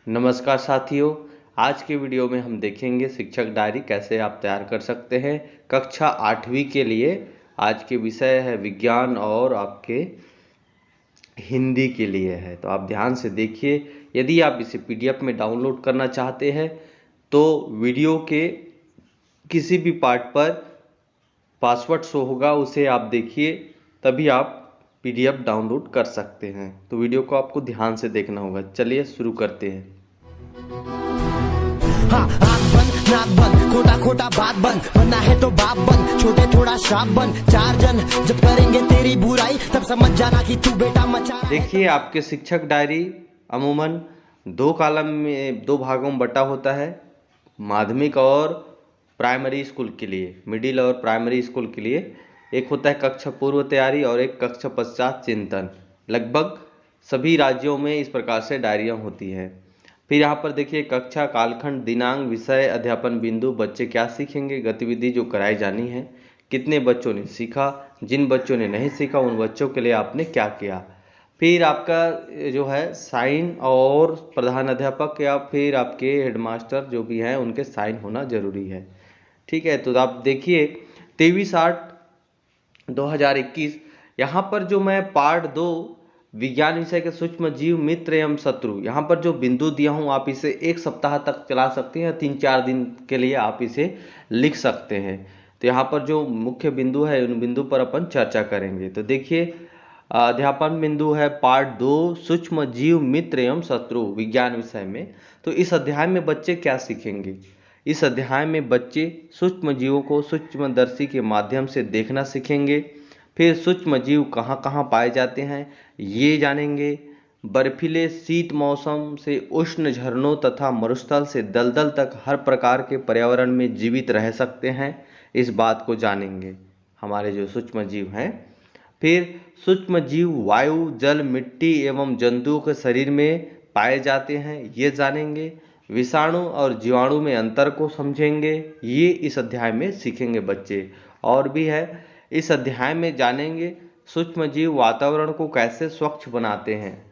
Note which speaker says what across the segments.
Speaker 1: नमस्कार साथियों। आज के वीडियो में हम देखेंगे शिक्षक डायरी कैसे आप तैयार कर सकते हैं कक्षा 8वीं के लिए। आज के विषय है विज्ञान और आपके हिंदी के लिए है, तो आप ध्यान से देखिए। यदि आप इसे पीडीएफ में डाउनलोड करना चाहते हैं तो वीडियो के किसी भी पार्ट पर पासवर्ड शो होगा, उसे आप देखिए, तभी आप पीडीएफ डाउनलोड कर सकते हैं। तो वीडियो को आपको ध्यान से देखना होगा। चलिए शुरू करते हैं।
Speaker 2: हाँ, आँख बंद नाक बंद खोटा खोटा बात बंद, बनना है तो बाप बन, छोटे थोड़ा श्राप बन। चार जन जब करेंगे तेरी बुराई तब समझ जाना कि तू बेटा मचा।
Speaker 1: देखिए, आपके शिक्षक डायरी अमूमन दो कॉलम में, दो भागों में बटा होता है। माध्यमिक और प्राइमरी स्कूल के लिए, मिडिल और प्राइमरी स्कूल के लिए एक होता है कक्षा पूर्व तैयारी और एक कक्षा पश्चात चिंतन। लगभग सभी राज्यों में इस प्रकार से डायरियाँ होती हैं। फिर यहाँ पर देखिए कक्षा, कालखंड, दिनांक, विषय, अध्यापन बिंदु, बच्चे क्या सीखेंगे, गतिविधि जो कराई जानी है, कितने बच्चों ने सीखा, जिन बच्चों ने नहीं सीखा उन बच्चों के लिए आपने क्या किया। फिर आपका जो है साइन और प्रधान अध्यापक या फिर आपके हेडमास्टर जो भी हैं उनके साइन होना जरूरी है। ठीक है, तो आप देखिए 23/8/2021 यहाँ पर जो मैं पार्ट 2 विज्ञान विषय के सूक्ष्म जीव, मित्र एवं शत्रु, यहाँ पर जो बिंदु दिया हूँ आप इसे एक सप्ताह तक चला सकते हैं, 3-4 दिन के लिए आप इसे लिख सकते हैं। तो यहाँ पर जो मुख्य बिंदु है उन बिंदु पर अपन चर्चा करेंगे। तो देखिए अध्यापन बिंदु है पार्ट 2 सूक्ष्म जीव, मित्र एवं शत्रु विज्ञान विषय में। तो इस अध्याय में बच्चे क्या सीखेंगे? इस अध्याय में बच्चे सूक्ष्म जीवों को सूक्ष्मदर्शी के माध्यम से देखना सीखेंगे। फिर सूक्ष्म जीव कहाँ कहाँ पाए जाते हैं ये जानेंगे। बर्फीले शीत मौसम से उष्ण झरनों तथा मरुस्थल से दलदल तक हर प्रकार के पर्यावरण में जीवित रह सकते हैं, इस बात को जानेंगे हमारे जो सूक्ष्म जीव हैं। फिर सूक्ष्म जीव वायु, जल, मिट्टी एवं जंतुओं के शरीर में पाए जाते हैं, ये जानेंगे। विषाणु और जीवाणु में अंतर को समझेंगे, ये इस अध्याय में सीखेंगे बच्चे। और भी है, इस अध्याय में जानेंगे सूक्ष्म जीव वातावरण को कैसे स्वच्छ बनाते हैं।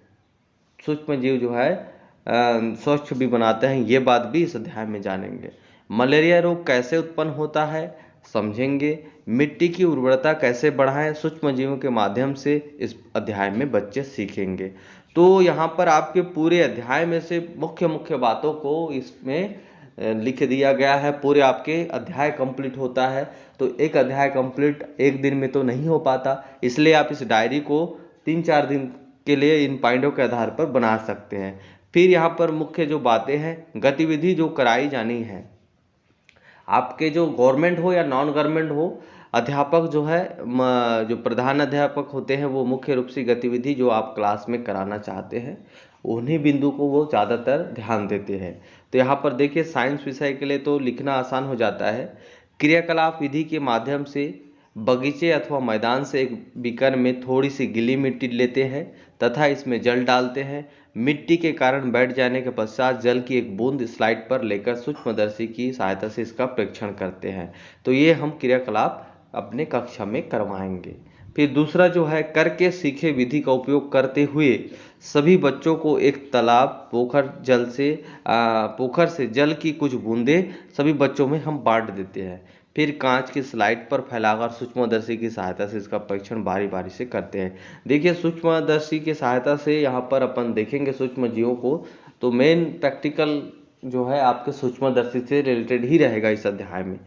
Speaker 1: सूक्ष्म जीव जो है स्वच्छ भी बनाते हैं, ये बात भी इस अध्याय में जानेंगे। मलेरिया रोग कैसे उत्पन्न होता है समझेंगे। मिट्टी की उर्वरता कैसे बढ़ाएं, सूक्ष्म जीवों के माध्यम से इस अध्याय में बच्चे सीखेंगे। तो यहाँ पर आपके पूरे अध्याय में से मुख्य मुख्य बातों को इसमें लिख दिया गया है। पूरे आपके अध्याय कंप्लीट होता है, तो एक अध्याय कंप्लीट एक दिन में तो नहीं हो पाता, इसलिए आप इस डायरी को 3-4 दिन के लिए इन पॉइंटों के आधार पर बना सकते हैं। फिर यहाँ पर मुख्य जो बातें हैं, गतिविधि जो कराई जानी है, आपके जो गवर्नमेंट हो या नॉन गवर्नमेंट हो, अध्यापक जो है जो प्रधान अध्यापक होते हैं वो मुख्य रूप से गतिविधि जो आप क्लास में कराना चाहते हैं उन्हीं बिंदु को वो ज़्यादातर ध्यान देते हैं। तो यहाँ पर देखिए साइंस विषय के लिए तो लिखना आसान हो जाता है। क्रियाकलाप विधि के माध्यम से बगीचे अथवा मैदान से एक बीकर में थोड़ी सी गीली मिट्टी लेते हैं तथा इसमें जल डालते हैं। मिट्टी के कारण बैठ जाने के पश्चात जल की एक बूंद स्लाइड पर लेकर सूक्ष्मदर्शी की सहायता से इसका परीक्षण करते हैं। तो ये हम क्रियाकलाप अपने कक्षा में करवाएंगे। फिर दूसरा जो है, करके सीखे विधि का उपयोग करते हुए सभी बच्चों को एक तालाब, पोखर से जल की कुछ बूंदें सभी बच्चों में हम बांट देते हैं। फिर कांच की स्लाइड पर फैलाकर सूक्ष्मदर्शी की सहायता से इसका परीक्षण बारी बारी से करते हैं। देखिए सूक्ष्मदर्शी की सहायता से यहाँ पर अपन देखेंगे सूक्ष्म जीवों को, तो मेन प्रैक्टिकल जो है आपके सूक्ष्मदर्शी से रिलेटेड ही रहेगा इस अध्याय में।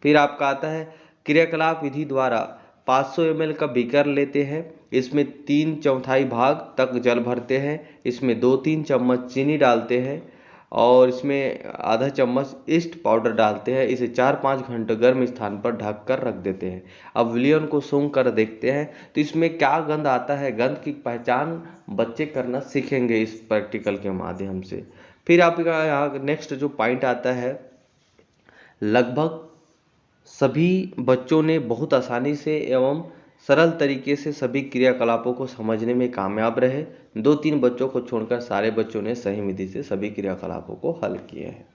Speaker 1: फिर आपका आता है क्रियाकलाप विधि द्वारा 500 ml का बीकर लेते हैं, इसमें 3/4 भाग तक जल भरते हैं, इसमें 2-3 चम्मच चीनी डालते हैं और इसमें आधा चम्मच ईस्ट पाउडर डालते हैं। इसे 4-5 घंटे गर्म स्थान पर ढक कर रख देते हैं। अब विलियन को सूंघ कर देखते हैं तो इसमें क्या गंध आता है, गंध की पहचान बच्चे करना सीखेंगे इस प्रैक्टिकल के माध्यम से। फिर आपका यहाँ नेक्स्ट जो पॉइंट आता है, लगभग सभी बच्चों ने बहुत आसानी से एवं सरल तरीके से सभी क्रियाकलापों को समझने में कामयाब रहे। 2-3 बच्चों को छोड़कर सारे बच्चों ने सही विधि से सभी क्रियाकलापों को हल किए हैं।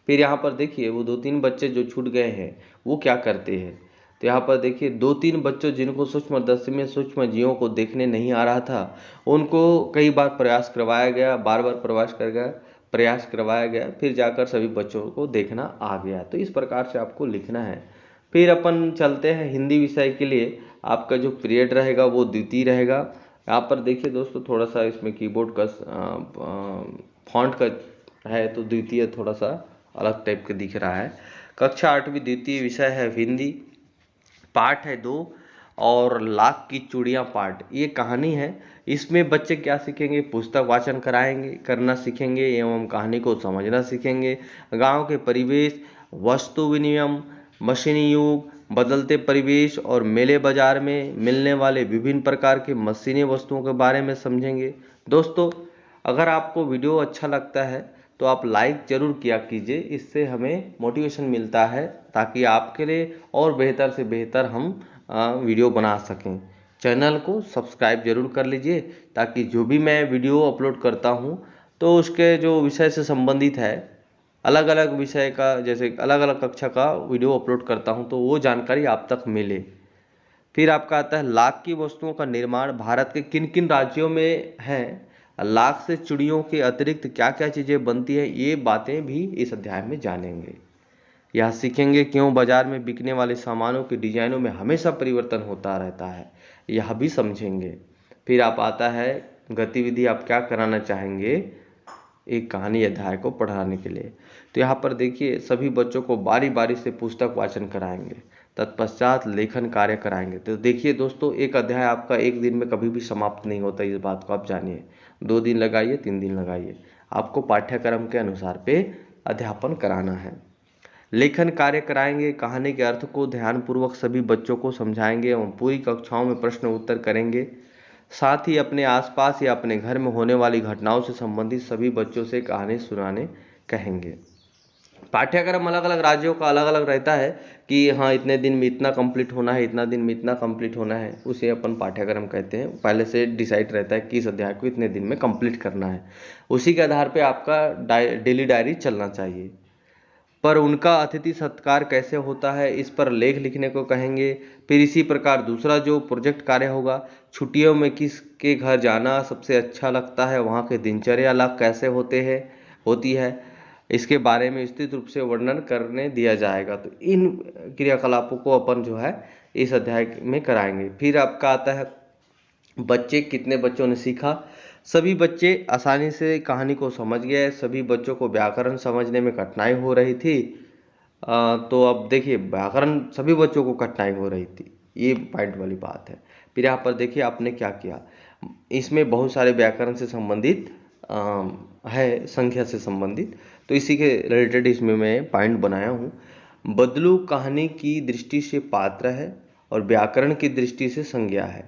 Speaker 1: फिर यहाँ पर देखिए वो 2-3 बच्चे जो छूट गए हैं वो क्या करते हैं। तो यहाँ पर देखिए 2-3 बच्चों जिनको सूक्ष्मदर्शी में सूक्ष्म जीवों को देखने नहीं आ रहा था, उनको कई बार प्रयास करवाया गया, बार बार प्रयास कर गया, प्रयास करवाया गया, फिर जाकर सभी बच्चों को देखना आ गया। तो इस प्रकार से आपको लिखना है। फिर अपन चलते हैं हिंदी विषय के लिए। आपका जो पीरियड रहेगा वो द्वितीय रहेगा। यहाँ पर देखिए दोस्तों, थोड़ा सा इसमें कीबोर्ड का फॉन्ट का है तो द्वितीय थोड़ा सा अलग टाइप का दिख रहा है। कक्षा 8वीं द्वितीय विषय है हिंदी। पाठ है 2 और लाख की चूड़ियाँ पाठ। ये कहानी है। इसमें बच्चे क्या सीखेंगे? पुस्तक वाचन करना सीखेंगे एवं कहानी को समझना सीखेंगे। गांव के परिवेश, वस्तु विनिमय, मशीनी युग, बदलते परिवेश और मेले बाजार में मिलने वाले विभिन्न प्रकार के मशीनी वस्तुओं के बारे में समझेंगे। दोस्तों, अगर आपको वीडियो अच्छा लगता है तो आप लाइक जरूर किया कीजिए, इससे हमें मोटिवेशन मिलता है ताकि आपके लिए और बेहतर से बेहतर हम वीडियो बना सकें। चैनल को सब्सक्राइब जरूर कर लीजिए ताकि जो भी मैं वीडियो अपलोड करता हूं तो उसके जो विषय से संबंधित है, अलग अलग विषय का, जैसे अलग अलग कक्षा का वीडियो अपलोड करता हूं तो वो जानकारी आप तक मिले। फिर आपका आता है लाख की वस्तुओं का निर्माण भारत के किन किन राज्यों में है। लाख से चूड़ियों के अतिरिक्त क्या क्या चीज़ें बनती है, ये बातें भी इस अध्याय में जानेंगे। यह सीखेंगे क्यों बाजार में बिकने वाले सामानों के डिजाइनों में हमेशा परिवर्तन होता रहता है, यह भी समझेंगे। फिर आप आता है गतिविधि, आप क्या कराना चाहेंगे एक कहानी अध्याय को पढ़ाने के लिए। तो यहाँ पर देखिए, सभी बच्चों को बारी बारी से पुस्तक वाचन कराएंगे, तत्पश्चात लेखन कार्य कराएंगे। तो देखिए दोस्तों, एक अध्याय आपका एक दिन में कभी भी समाप्त नहीं होता, इस बात को आप जानिए। 2 दिन लगाइए, 3 दिन लगाइए, आपको पाठ्यक्रम के अनुसार पे अध्यापन कराना है। लेखन कार्य कराएंगे, कहानी के अर्थ को ध्यानपूर्वक सभी बच्चों को समझाएंगे एवं पूरी कक्षाओं में प्रश्न उत्तर करेंगे। साथ ही अपने आसपास या अपने घर में होने वाली घटनाओं से संबंधित सभी बच्चों से कहानी सुनाने कहेंगे। पाठ्यक्रम अलग अलग राज्यों का अलग अलग रहता है कि हाँ इतने दिन में इतना कंप्लीट होना है, इतना दिन में इतना कंप्लीट होना है, उसे अपन पाठ्यक्रम कहते हैं। पहले से डिसाइड रहता है कि इस अध्याय को इतने दिन में कंप्लीट करना है, उसी के आधार पर आपका डेली डायरी चलना चाहिए। पर उनका अतिथि सत्कार कैसे होता है, इस पर लेख लिखने को कहेंगे। फिर इसी प्रकार दूसरा जो प्रोजेक्ट कार्य होगा, छुट्टियों में किसके घर जाना सबसे अच्छा लगता है, वहाँ के दिनचर्या अलग कैसे होती है, इसके बारे में विस्तृत रूप से वर्णन करने दिया जाएगा। तो इन क्रियाकलापों को अपन जो है इस अध्याय में कराएंगे। फिर आपका आता है बच्चे, कितने बच्चों ने सीखा। सभी बच्चे आसानी से कहानी को समझ गए। सभी बच्चों को व्याकरण समझने में कठिनाई हो रही थी। तो अब देखिए, व्याकरण सभी बच्चों को कठिनाई हो रही थी, ये पॉइंट वाली बात है। फिर यहाँ पर देखिए आपने क्या किया, इसमें बहुत सारे व्याकरण से संबंधित है, संख्या से संबंधित, तो इसी के रिलेटेड इसमें मैं पॉइंट बनाया हूँ। बदलू कहानी की दृष्टि से पात्र है और व्याकरण की दृष्टि से संज्ञा है।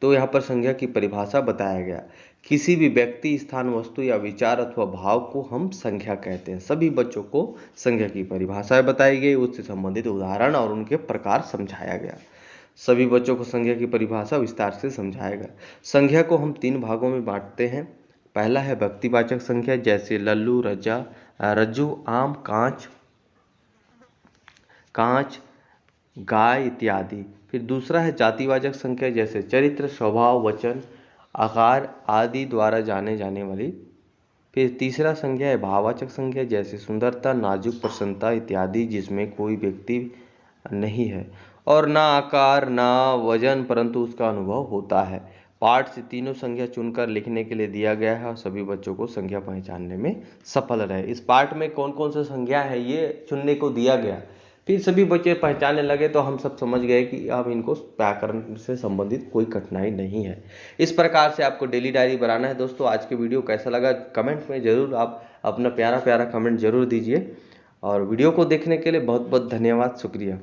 Speaker 1: तो यहाँ पर संज्ञा की परिभाषा बताया गया। किसी भी व्यक्ति, स्थान, वस्तु या विचार अथवा भाव को हम संज्ञा कहते हैं। सभी बच्चों को संज्ञा की परिभाषाएं बताई गई, उससे संबंधित उदाहरण और उनके प्रकार समझाया गया। सभी बच्चों को संज्ञा की परिभाषा विस्तार से समझाया गया। संज्ञा को हम 3 भागों में बांटते हैं। पहला है व्यक्तिवाचक संज्ञा, जैसे लल्लू, रज्जू, आम, कांच, गाय इत्यादि। फिर दूसरा है जातिवाचक संख्या, जैसे चरित्र, स्वभाव, वचन, आकार आदि द्वारा जाने जाने वाली। फिर तीसरा संज्ञा है भाववाचक संज्ञा, जैसे सुंदरता, नाजुक, प्रसन्नता इत्यादि, जिसमें कोई व्यक्ति नहीं है और ना आकार ना वजन, परंतु उसका अनुभव होता है। पाठ से तीनों संज्ञा चुनकर लिखने के लिए दिया गया है और सभी बच्चों को संज्ञा पहचानने में सफल रहे। इस पाठ में कौन कौन सी संज्ञा है ये चुनने को दिया गया। फिर सभी बच्चे पहचानने लगे तो हम सब समझ गए कि अब इनको व्याकरण से संबंधित कोई कठिनाई नहीं है। इस प्रकार से आपको डेली डायरी बनाना है। दोस्तों, आज के वीडियो कैसा लगा कमेंट में जरूर आप अपना प्यारा प्यारा कमेंट जरूर दीजिए और वीडियो को देखने के लिए बहुत बहुत धन्यवाद, शुक्रिया।